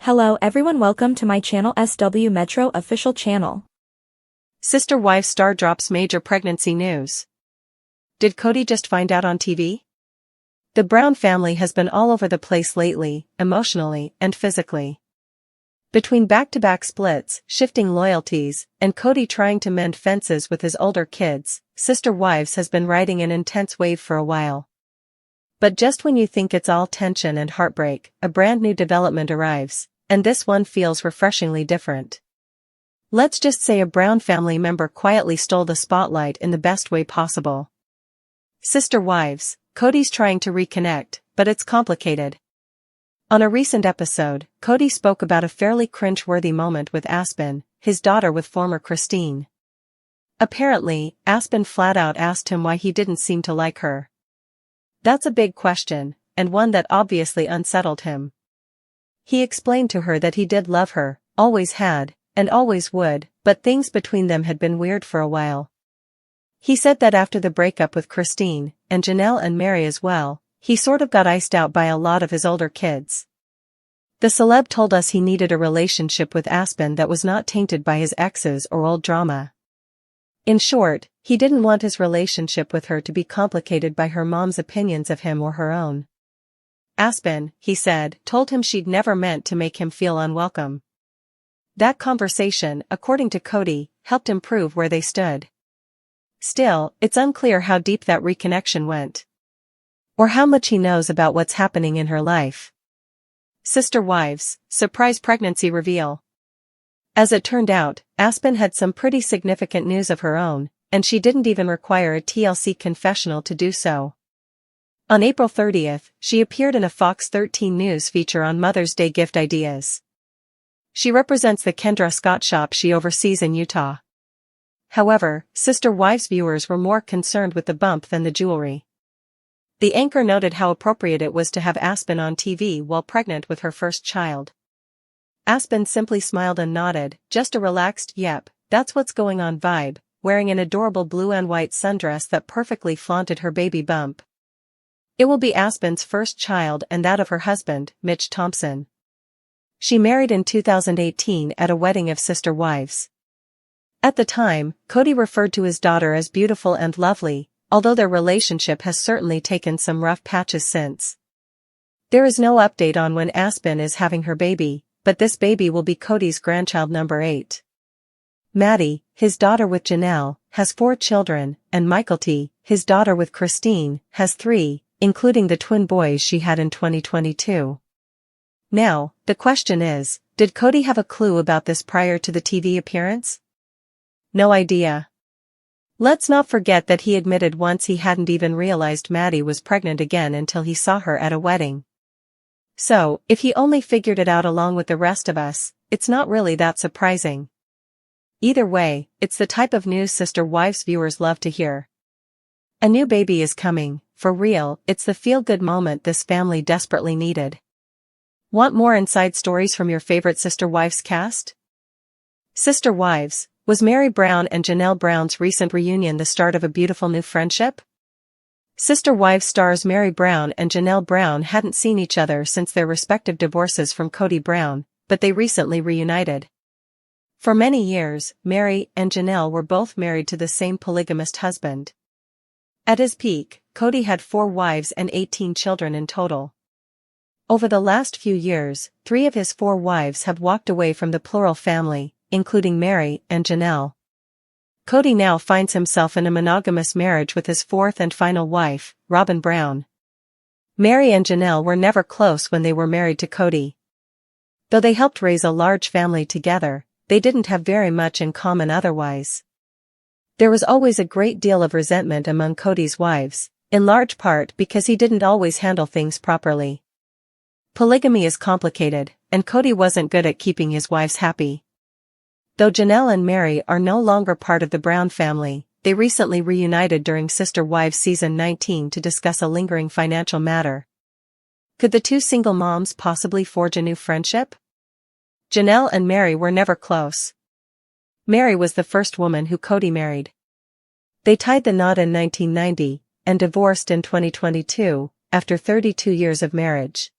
Hello everyone, welcome to my channel SW Metro official channel. Sister-wife star drops major pregnancy news. Did Kody just find out on TV? The Brown family has been all over the place lately, emotionally and physically. Between back-to-back splits, shifting loyalties, and Kody trying to mend fences with his older kids, Sister Wives has been riding an intense wave for a while. But just when you think it's all tension and heartbreak, a brand new development arrives, and this one feels refreshingly different. Let's just say a Brown family member quietly stole the spotlight in the best way possible. Sister Wives, Kody's trying to reconnect, but it's complicated. On a recent episode, Kody spoke about a fairly cringe-worthy moment with Aspen, his daughter with former Christine. Apparently, Aspen flat out asked him why he didn't seem to like her. That's a big question, and one that obviously unsettled him. He explained to her that he did love her, always had, and always would, but things between them had been weird for a while. He said that after the breakup with Christine, and Janelle and Mary as well, he sort of got iced out by a lot of his older kids. The celeb told us he needed a relationship with Aspen that was not tainted by his exes or old drama. In short, he didn't want his relationship with her to be complicated by her mom's opinions of him or her own. Aspen, he said, told him she'd never meant to make him feel unwelcome. That conversation, according to Kody, helped him prove where they stood. Still, it's unclear how deep that reconnection went. Or how much he knows about what's happening in her life. Sister Wives, surprise pregnancy reveal. As it turned out, Aspen had some pretty significant news of her own, and she didn't even require a TLC confessional to do so. On April 30th, she appeared in a Fox 13 News feature on Mother's Day gift ideas. She represents the Kendra Scott shop she oversees in Utah. However, Sister Wives viewers were more concerned with the bump than the jewelry. The anchor noted how appropriate it was to have Aspen on TV while pregnant with her first child. Aspen simply smiled and nodded, just a relaxed "yep, that's what's going on" vibe, wearing an adorable blue and white sundress that perfectly flaunted her baby bump. It will be Aspen's first child and that of her husband, Mitch Thompson. She married in 2018 at a wedding of Sister Wives. At the time, Kody referred to his daughter as beautiful and lovely, although their relationship has certainly taken some rough patches since. There is no update on when Aspen is having her baby, but this baby will be Kody's grandchild number 8. Maddie, his daughter with Janelle, has 4 children, and Michael T., his daughter with Christine, has 3, including the twin boys she had in 2022. Now, the question is, did Kody have a clue about this prior to the TV appearance? No idea. Let's not forget that he admitted once he hadn't even realized Maddie was pregnant again until he saw her at a wedding. So, if he only figured it out along with the rest of us, it's not really that surprising. Either way, it's the type of news Sister Wives viewers love to hear. A new baby is coming, for real, it's the feel-good moment this family desperately needed. Want more inside stories from your favorite Sister Wives cast? Sister Wives, was Mary Brown and Janelle Brown's recent reunion the start of a beautiful new friendship? Sister Wives stars Mary Brown and Janelle Brown hadn't seen each other since their respective divorces from Kody Brown, but they recently reunited. For many years, Mary and Janelle were both married to the same polygamist husband. At his peak, Kody had 4 wives and 18 children in total. Over the last few years, 3 of his 4 wives have walked away from the plural family, including Mary and Janelle. Kody now finds himself in a monogamous marriage with his 4th and final wife, Robin Brown. Mary and Janelle were never close when they were married to Kody. Though they helped raise a large family together, they didn't have very much in common otherwise. There was always a great deal of resentment among Kody's wives, in large part because he didn't always handle things properly. Polygamy is complicated, and Kody wasn't good at keeping his wives happy. Though Janelle and Mary are no longer part of the Brown family, they recently reunited during Sister Wives Season 19 to discuss a lingering financial matter. Could the 2 single moms possibly forge a new friendship? Janelle and Mary were never close. Mary was the first woman who Kody married. They tied the knot in 1990, and divorced in 2022, after 32 years of marriage.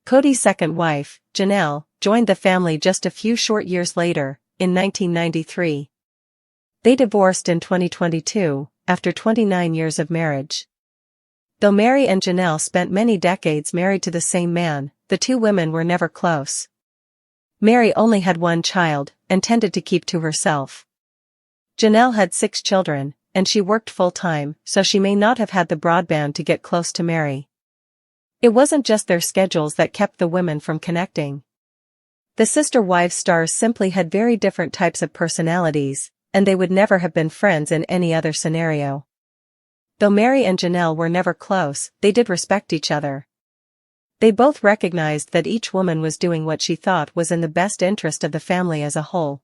Kody's second wife, Janelle, joined the family just a few short years later, in 1993. They divorced in 2022, after 29 years of marriage. Though Mary and Janelle spent many decades married to the same man, the two women were never close. Mary only had one child, and tended to keep to herself. Janelle had 6 children, and she worked full-time, so she may not have had the broadband to get close to Mary. It wasn't just their schedules that kept the women from connecting. The sister wives stars simply had very different types of personalities, and they would never have been friends in any other scenario. Though Mary and Janelle were never close, they did respect each other. They both recognized that each woman was doing what she thought was in the best interest of the family as a whole.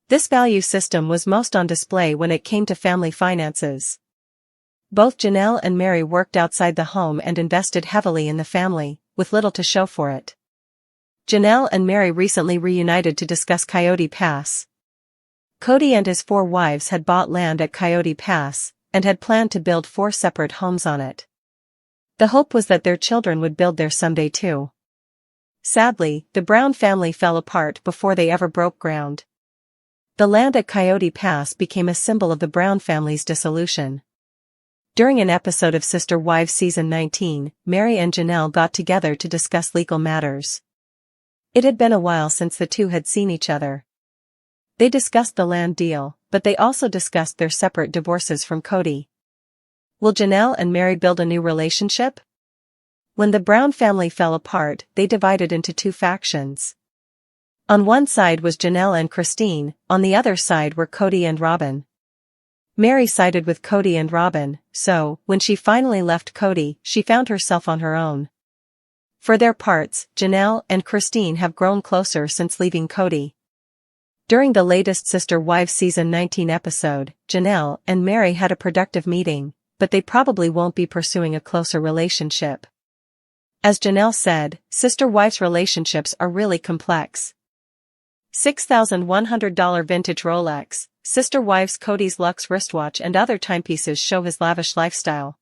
This value system was most on display when it came to family finances. Both Janelle and Mary worked outside the home and invested heavily in the family, with little to show for it. Janelle and Mary recently reunited to discuss Coyote Pass. Kody and his 4 wives had bought land at Coyote Pass, and had planned to build 4 separate homes on it. The hope was that their children would build there someday too. Sadly, the Brown family fell apart before they ever broke ground. The land at Coyote Pass became a symbol of the Brown family's dissolution. During an episode of Sister Wives Season 19, Mary and Janelle got together to discuss legal matters. It had been a while since the two had seen each other. They discussed the land deal, but they also discussed their separate divorces from Kody. Will Janelle and Mary build a new relationship? When the Brown family fell apart, they divided into 2 factions. On one side was Janelle and Christine, on the other side were Kody and Robin. Mary sided with Kody and Robin, so, when she finally left Kody, she found herself on her own. For their parts, Janelle and Christine have grown closer since leaving Kody. During the latest Sister Wives Season 19 episode, Janelle and Mary had a productive meeting, but they probably won't be pursuing a closer relationship. As Janelle said, sister wives relationships are really complex. $6,100 vintage Rolex, sister wives Kody's luxe wristwatch and other timepieces show his lavish lifestyle.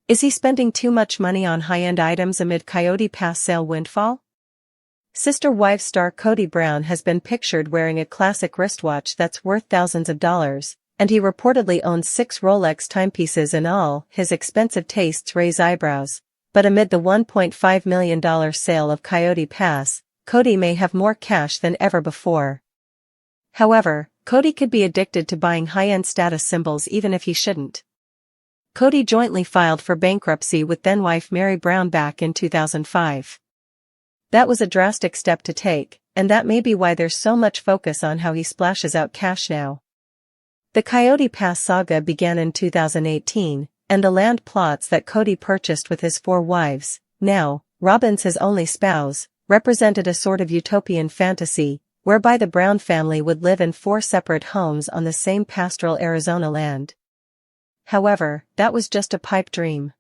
Is he spending too much money on high-end items amid Coyote Pass sale windfall? Sister Wives star Kody Brown has been pictured wearing a classic wristwatch that's worth thousands of dollars, and he reportedly owns 6 Rolex timepieces in all. His expensive tastes raise eyebrows, but amid the $1.5 million sale of Coyote Pass, Kody may have more cash than ever before. However, Kody could be addicted to buying high-end status symbols even if he shouldn't. Kody jointly filed for bankruptcy with then-wife Mary Brown back in 2005. That was a drastic step to take, and that may be why there's so much focus on how he splashes out cash now. The Coyote Pass saga began in 2018, and the land plots that Kody purchased with his 4 wives, now Robin's his only spouse, represented a sort of utopian fantasy, whereby the Brown family would live in 4 separate homes on the same pastoral Arizona land. However, that was just a pipe dream.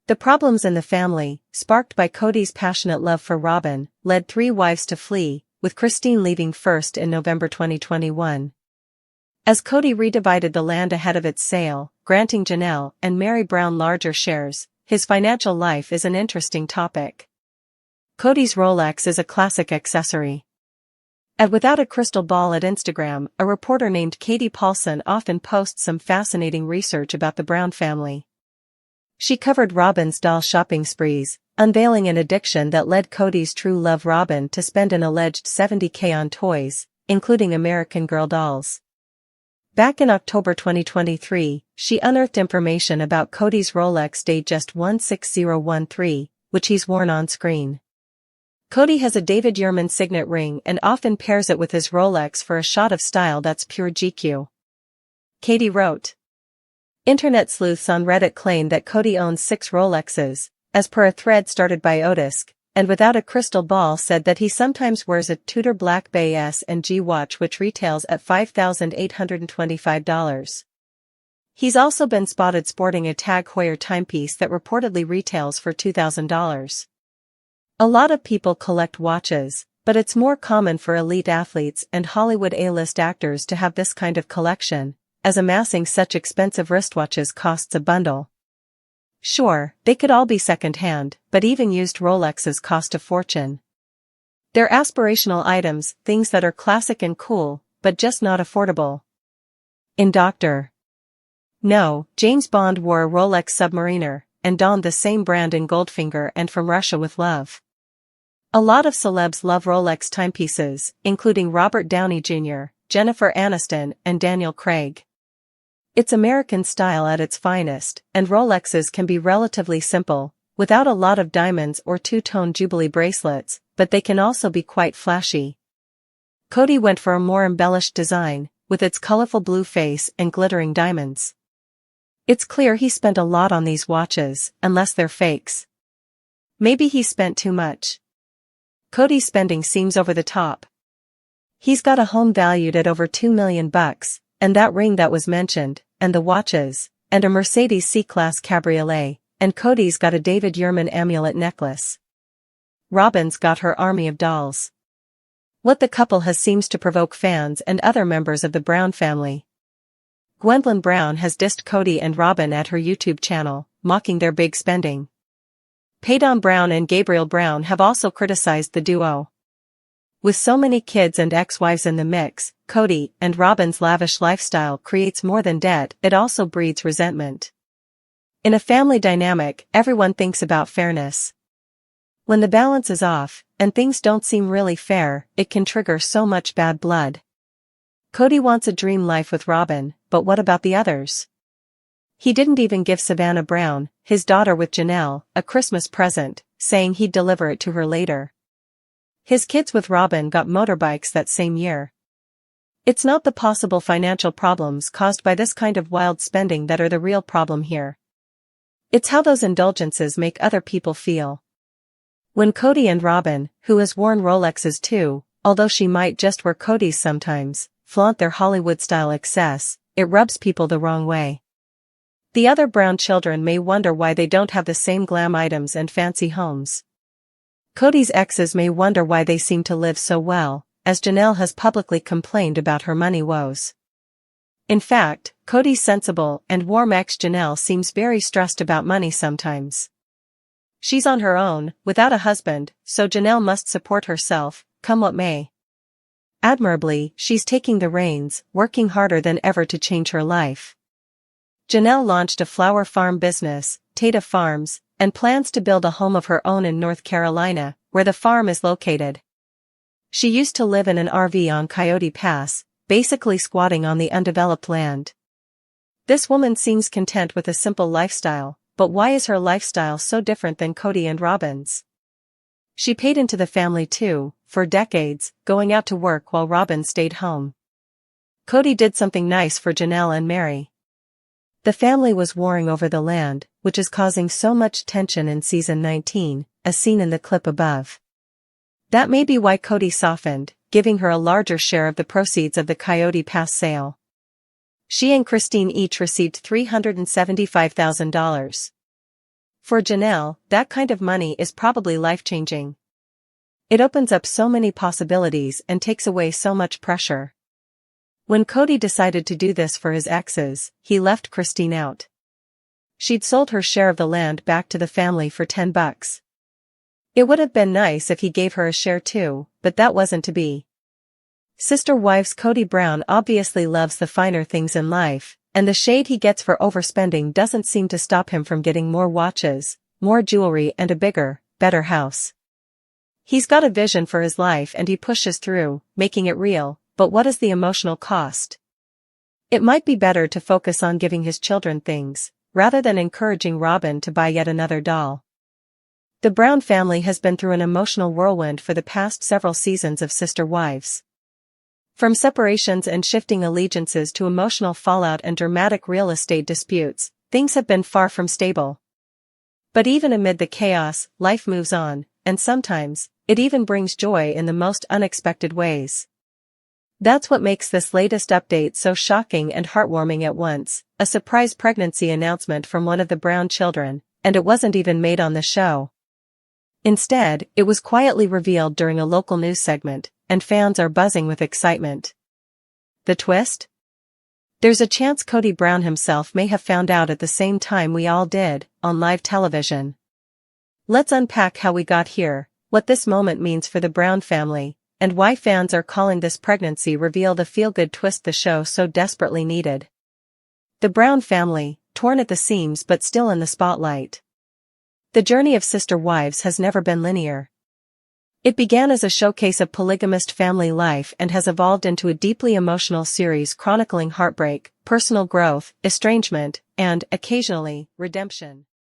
The problems in the family, sparked by Kody's passionate love for Robin, led 3 wives to flee, with Christine leaving first in November 2021. As Kody redivided the land ahead of its sale, granting Janelle and Mary Brown larger shares, his financial life is an interesting topic. Kody's Rolex is a classic accessory. At Without a Crystal Ball at Instagram, a reporter named Katie Paulson often posts some fascinating research about the Brown family. She covered Robin's doll shopping sprees, unveiling an addiction that led Kody's true love Robin to spend an alleged $70,000 on toys, including American Girl dolls. Back in October 2023, she unearthed information about Kody's Rolex Datejust 16013, which he's worn on screen. Kody has a David Yurman signet ring and often pairs it with his Rolex for a shot of style that's pure GQ. Katie wrote. Internet sleuths on Reddit claim that Kody owns 6 Rolexes, as per a thread started by Otisk, and Without a Crystal Ball said that he sometimes wears a Tudor Black Bay S&G watch which retails at $5,825. He's also been spotted sporting a Tag Heuer timepiece that reportedly retails for $2,000. A lot of people collect watches, but it's more common for elite athletes and Hollywood A-list actors to have this kind of collection, as amassing such expensive wristwatches costs a bundle. Sure, they could all be second-hand, but even used Rolexes cost a fortune. They're aspirational items, things that are classic and cool, but just not affordable. In Dr. No, James Bond wore a Rolex Submariner, and donned the same brand in Goldfinger and From Russia with Love. A lot of celebs love Rolex timepieces, including Robert Downey Jr., Jennifer Aniston, and Daniel Craig. It's American style at its finest, and Rolexes can be relatively simple, without a lot of diamonds or two-tone Jubilee bracelets, but they can also be quite flashy. Kody went for a more embellished design, with its colorful blue face and glittering diamonds. It's clear he spent a lot on these watches, unless they're fakes. Maybe he spent too much. Kody's spending seems over the top. He's got a home valued at over $2 million, and that ring that was mentioned, and the watches, and a Mercedes C-Class cabriolet, and Kody's got a David Yurman amulet necklace. Robyn's got her army of dolls. What the couple has seems to provoke fans and other members of the Brown family. Gwendolyn Brown has dissed Kody and Robyn at her YouTube channel, mocking their big spending. Payton Brown and Gabriel Brown have also criticized the duo. With so many kids and ex-wives in the mix, Kody and Robyn's lavish lifestyle creates more than debt, it also breeds resentment. In a family dynamic, everyone thinks about fairness. When the balance is off, and things don't seem really fair, it can trigger so much bad blood. Kody wants a dream life with Robyn, but what about the others? He didn't even give Savannah Brown, his daughter with Janelle, a Christmas present, saying he'd deliver it to her later. His kids with Robyn got motorbikes that same year. It's not the possible financial problems caused by this kind of wild spending that are the real problem here. It's how those indulgences make other people feel. When Kody and Robyn, who has worn Rolexes too, although she might just wear Kody's sometimes, flaunt their Hollywood-style excess, it rubs people the wrong way. The other Brown children may wonder why they don't have the same glam items and fancy homes. Kody's exes may wonder why they seem to live so well, as Janelle has publicly complained about her money woes. In fact, Kody's sensible and warm ex Janelle seems very stressed about money sometimes. She's on her own, without a husband, so Janelle must support herself, come what may. Admirably, she's taking the reins, working harder than ever to change her life. Janelle launched a flower farm business, Tata Farms, and plans to build a home of her own in North Carolina, where the farm is located. She used to live in an RV on Coyote Pass, basically squatting on the undeveloped land. This woman seems content with a simple lifestyle, but why is her lifestyle so different than Kody and Robyn's? She paid into the family too, for decades, going out to work while Robyn stayed home. Kody did something nice for Janelle and Mary. The family was warring over the land, which is causing so much tension in season 19, as seen in the clip above. That may be why Kody softened, giving her a larger share of the proceeds of the Coyote Pass sale. She and Christine each received $375,000. For Janelle, that kind of money is probably life-changing. It opens up so many possibilities and takes away so much pressure. When Kody decided to do this for his exes, he left Christine out. She'd sold her share of the land back to the family for $10. It would have been nice if he gave her a share too, but that wasn't to be. Sister wives Kody Brown obviously loves the finer things in life, and the shade he gets for overspending doesn't seem to stop him from getting more watches, more jewelry and a bigger, better house. He's got a vision for his life and he pushes through, making it real, but what is the emotional cost? It might be better to focus on giving his children things, rather than encouraging Robyn to buy yet another doll. The Brown family has been through an emotional whirlwind for the past several seasons of Sister Wives. From separations and shifting allegiances to emotional fallout and dramatic real estate disputes, things have been far from stable. But even amid the chaos, life moves on, and sometimes, it even brings joy in the most unexpected ways. That's what makes this latest update so shocking and heartwarming at once, a surprise pregnancy announcement from one of the Brown children, and it wasn't even made on the show. Instead, it was quietly revealed during a local news segment, and fans are buzzing with excitement. The twist? There's a chance Kody Brown himself may have found out at the same time we all did, on live television. Let's unpack how we got here, what this moment means for the Brown family, and why fans are calling this pregnancy reveal the feel-good twist the show so desperately needed. The Brown family, torn at the seams but still in the spotlight. The journey of sister wives has never been linear. It began as a showcase of polygamist family life and has evolved into a deeply emotional series chronicling heartbreak, personal growth, estrangement, and, occasionally, redemption.